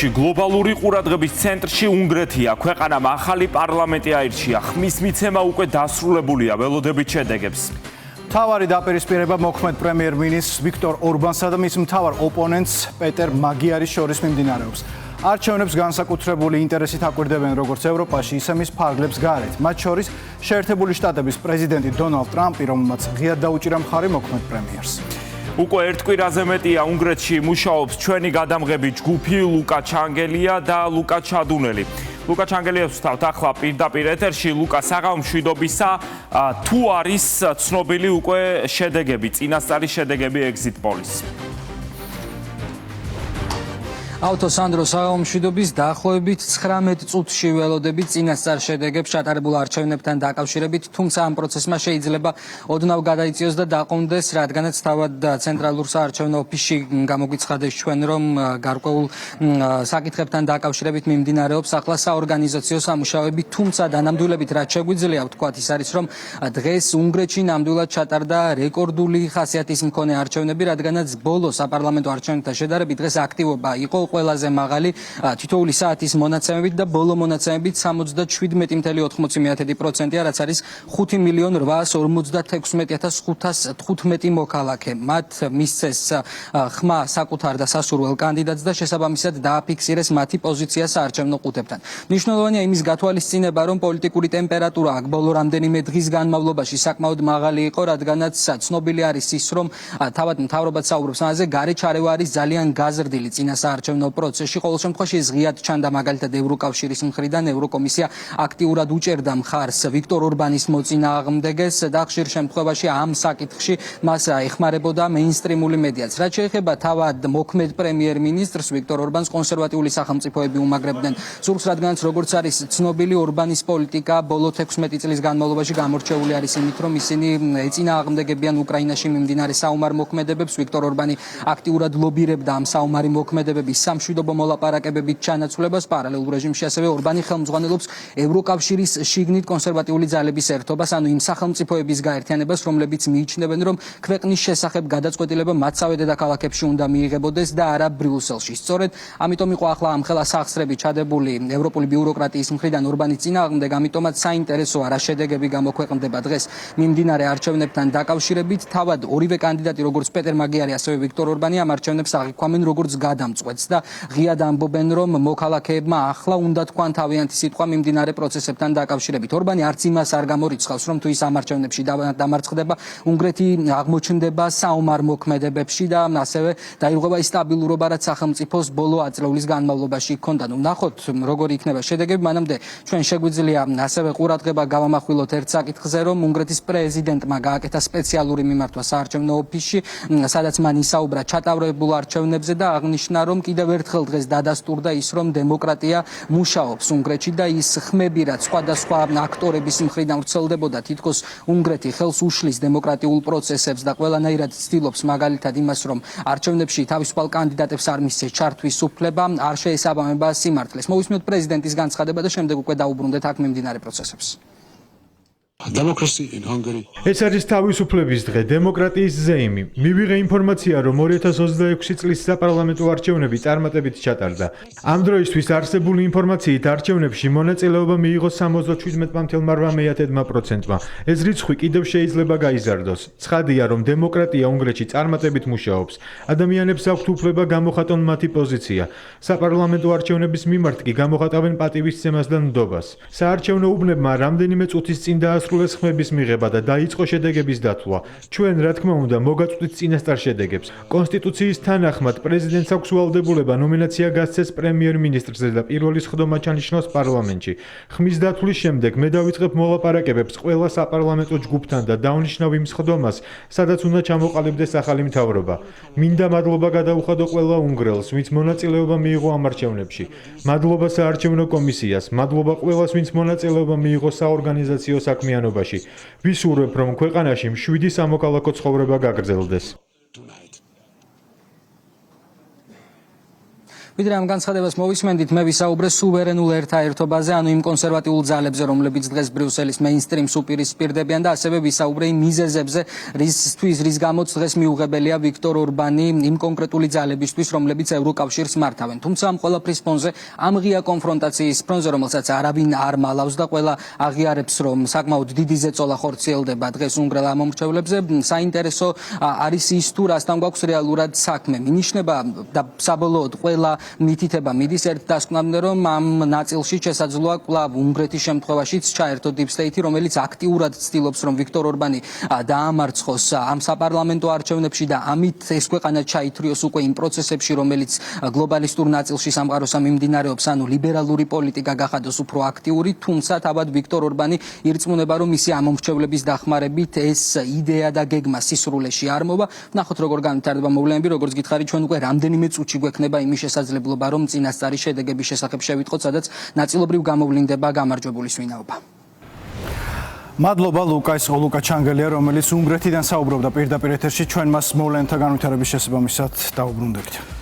ევროპაში გლობალური ყურადღების ცენტრში უნგრეთია. ქვეყანამ ახალი პარლამენტი აირჩია. ხმის მიცემა უკვე დასრულებულია, ველოდებით შედეგებს. მთავარი დაპირისპირება მოქმედ პრემიერ-მინისტრ ვიქტორ ორბანსა და მის მთავარ ოპონენტს პეტერ მაგიარის შორის მიმდინარეობს. არჩევნებს განსაკუთრებული ინტერესით აკვირდებენ როგორც ევროპაში, ისე მის ფარგლებს გარეთ. მათ შორის შეერთებული შტატების პრეზიდენტი დონალდ ტრამპი, რომელმაც ღიად დაუჭირა მხარი მოქმედ პრემიერს. უკვე ერთ კვირაზე მეტია უნგრეთში მუშაობს ჩვენი გადამღები ჯგუფი ლუკა ჩანგელია და ლუკა ჩადუნელი. ლუკა ჩანგელიას ვსთავთ ახლა პირდაპირ ეთერში. ლუკა, საღამო მშვიდობისა, თუ არის ცნობილი უკვე შედეგები, წინასწარი შედეგები exit polls? ავტოსანდრო საღამო მშვიდობის დაახლოებით 19 წუთში ველოდებით წინასწარ შედეგებს ჩატარებულ არჩევნებთან დაკავშირებით, თუმცა ამ პროცესმა შეიძლება ოდნავ გადაიწიოს და დაყუნდეს, რადგანაც თავად ცენტრალურ საარჩევნო ოფისში გამოგვიცხადეს ჩვენ, რომ გარკვეულ საკითხებთან დაკავშირებით მიმდინარეობს ახლა საორგანიზაციო სამუშაოები, თუმცა დანამდვილებით რაც შეგვიძლია ვთქვათ ის არის, რომ დღეს უნგრეთში ნამდვილად ჩატარდა რეკორდული ხასიათის მქონე არჩევნები, რადგანაც ბოლო საპარლამენტო არჩევნებთან შედარებით დღეს აქტივობა იყო ყველაზე მაღალი თითოეული საათის მონაცემებით და ბოლო მონაცემებით 77.80%-ია, რაც არის 5,856,515 მოქალაქე. მათ მისცეს ხმა საკუთარ და სასურველ კანდიდატს და შესაბამისად დააფიქსირეს მათი პოზიცია საარჩევნო ყუთებთან. მნიშვნელოვანია იმის გათვალისწინება, რომ პოლიტიკური ტემპერატურა აქ ბოლო რამდენიმე დღის განმავლობაში საკმაოდ მაღალი იყო, რადგანაც ცნობილი არის ის, რომ თავად მთავრობაც საუბრობს ამაზე, გარე ჩარევა არის ძალიან გაზრდილი წინა საარჩევნო პროცესში. ყოველ შემთხვევაში ეს ღიად ჩანდა მაგალითად ევროკავშირის მხრიდან. ევროკომისია აქტიურად უჭერდა მხარს ვიქტორ ორბანის მოწინააღმდეგეს და ხშირ შემთხვევაში ამ საკითხში მას ეხმარებოდა მეინსტრიმული მედიაც. რაც შეეხება თავად მოქმედ პრემიერ-მინისტრს ვიქტორ ორბანს, კონსერვატიული სახელმწიფოები უმაგრებდნენ სურს, რადგანაც როგორც არის ცნობილი, ორბანის პოლიტიკა ბოლო 16 წლის განმავლობაში გამორჩეული არის იმით, რომ ისინი ეწინააღმდეგებიან უკრაინაში მიმდინარე საომარ მოქმედებებს. ვიქტორ ორბანი აქტიურად ლობირებდა ამ საომარი მოქმედებების სამშვიდობო მოლაპარაკებებით ჩანაცვლებას. პარალელურ რეჟიმში ასევე ორბანი ხელმძღვანელობს ევროკავშირის შიგნით კონსერვატიული ძალების ერთობას, ანუ იმ სახელმწიფოების გაერთიანებას, რომლებიც მიიჩნევენ, რომ ქვეყნის შესახებ გადაწყვეტილება მათსავე დედაქალაქებში უნდა მიიღებოდეს და არა ბრიუსელში. სწორედ ამიტომ იყო ახლა ამხელა სახსრები ჩადებული ევროპული ბიუროკრატიის მხრიდან ორბანის წინააღმდეგ, ამიტომაც საინტერესოა რა შედეგები გამოქვეყნდება დღეს მიმდინარე არჩევნებთან დაკავშირებით. თავად ორივე კანდიდატი, როგორც პეტერ მაგიარი, ასევე ვიქტორ ორბანი, ამ არჩევნებს აღიქვამენ როგორც გადამწყვეტს და ღიად ამბობენ, რომ მოქალაქეებმა ახლა უნდა თქვან თავიანთი სიტყვა მიმდინარე პროცესებთან დაკავშირებით. ორბანი არც იმას არ გამორიცხავს, რომ თუ ის ამ არჩევნებში დამარცხდება, უნგრეთი აღმოჩნდება საომარ მოქმედებებში და ასევე დაიღუება ის სტაბილურობა, რაც სახელმწიფოს ბოლო ათწლეულის განმავლობაში ჰქონდა. ნახოთ, როგორი იქნება შედეგები. მანამდე ჩვენ შეგვიძლია ასევე ყურადღება გავამახვილოთ ერთ საკითხზე, რომ უნგრეთის პრეზიდენტმა გააკეთა სპეციალური მიმართვა საარჩევნო ოფისში, სადაც მან ისაუბრა ჩატარებულ არჩევნებზე და აღნიშნა, რომ კიდევ ერთხელ დღეს დადასტურდა ის, რომ დემოკრატია მუშაობს უნგრეთში და ის ხმები, რაც სხვადასხვა აქტორების მხრიდან ვრცელდებოდა, თითქოს უნგრეთი ხელს უშლის დემოკრატიულ პროცესებს და ყველანაირად ცდილობს მაგალითად იმას, რომ არჩევნებში თავისუფალ კანდიდატებს არ მისცეს ჩართვის უფლება, არ შეესაბამება სიმართლეს. მოვისმენთ პრეზიდენტის განცხადება და შემდეგ უკვე დაუბრუნდეთ აქ მიმდინარე პროცესებს. ეს არის თავისუფლების დღე, დემოკრატიის ზეიმი. მივიღე ინფორმაცია, რომ 2026 წლის საპარლამენტო არჩევნები წარმატებით ჩატარდა. ამ დროისთვის არსებული ინფორმაციით არჩევნებში მონაწილეობა მიიღო 77.8%-მა. ეს რიცხვი კიდევ შეიძლება გაიზარდოს. ცხადია, რომ დემოკრატია უნგრეთში წარმატებით მუშაობს. ადამიანებს აქვთ უფლება გამოხატონ მათი პოზიცია. საპარლამენტო არჩევნების მიმართ კი გამოხატავენ პატივისცემას და ნდობას. საარჩევნო უბნებმა რამდენიმე წუთის წინ დაასრულეს ხმების მიღება და დაიწყო შედეგების დათვლა. ჩვენ, რა თქმა უნდა, მოგაწვდით წინასწარ შედეგებს. კონსტიტუციის თანახმად პრეზიდენტს აქვს ვალდებულება ნომინაცია გასცეს პრემიერ-მინისტრზე და პირველი სხდომა ჩანიშნოს პარლამენტში. ხმის დათვლის შემდეგ მე დავიწყებ მოლაპარაკებებს ყველა საპარლამენტო ჯგუფთან და დავნიშნავ იმ სხდომას, სადაც უნდა ჩამოყალიბდეს ახალი მთავრობა. მინდა მადლობა გადაუხადო ყველა უნგრელს, ვინც მონაწილეობა მიიღო ამ არჩევნებში. მადლობა საარჩევნო კომისიას, მადლობა ყველას, ვინც მონაწილეობა მიიღო საორგანიზაციო საქმიანობაში. ვისურვებ, რომ ქვეყანაში მშვიდი სამოქალაქო ცხოვრება გაგრძელდეს. ვიდრე ამ განცხადებას მოვისმენდით, მე ვისაუბრე სუვერენულ ერთაერთობაზე, ანუ იმ კონსერვატიულ ძალებზე, რომლებიც დღეს ბრიუსელის მეინსტრიმს უპირისპირდებიან და ასევე ვისაუბრე იმ მიზეზებზე, რის გამოც დღეს მიუღებელია ვიქტორ ორბანი იმ კონკრეტული ძალებისთვის, რომლებიც ევროკავშირს მართავენ. თუმცა ამ ყველაფრის ფონზე, ამ ღია კონფრონტაციის ფონზე, რომელსაც არავინ არ მალავს და ყველა აღიარებს, რომ საკმაოდ დიდი ზეწოლა ხორციელდება დღეს უნგრელ ამომრჩევლებზე, საინტერესო არის ის თუ რასთან გვაქვს რეალურად საქმე. მინიშნება და საბოლოოდ ყველა მითითება მიდის ერთ დასკვნამდე, რომ ამ ნაწილში შესაძლოა კვლავ უნგრეთის შემთხვევაშიც ჩაერთო Deep State-ი, რომელიც აქტიურად ცდილობს, რომ ვიქტორ ორბანი დაამარცხოს ამ საპარლამენტო არჩევნებში და ამით ეს ქვეყანა ჩაითრიოს უკვე იმ პროცესებში, რომელიც გლობალისტურ ნაწილში სამყაროსა მიმდინარეობს, ანუ ლიბერალური პოლიტიკა გახადოს უფრო აქტიური, თუმცა თავად ვიქტორ ორბანი ირწმუნება, რომ მისი ამომრჩევლების დახმარებით ეს იდეა და გეგმა სისრულეში არ მოვა. ნახოთ როგორ განვითარდება მოვლენები, როგორც გითხარი, ჩვენ უკვე რამდენიმე წუთში გვექნება იმის შესაძლებლობა, რომ წინასწარი შედეგების შესახებ შევიტყოთ, სადაც ნაწილობრივ გამოვლინდება გამარჯვებულის ვინაობა. მადლობა ლუკა ჩანგელია, რომელიც უნგრეთიდან საუბრობდა პირდაპირ ეთერში, ჩვენ მას მოვლენთა განვითარების შესაბამისად დაუბრუნდებით.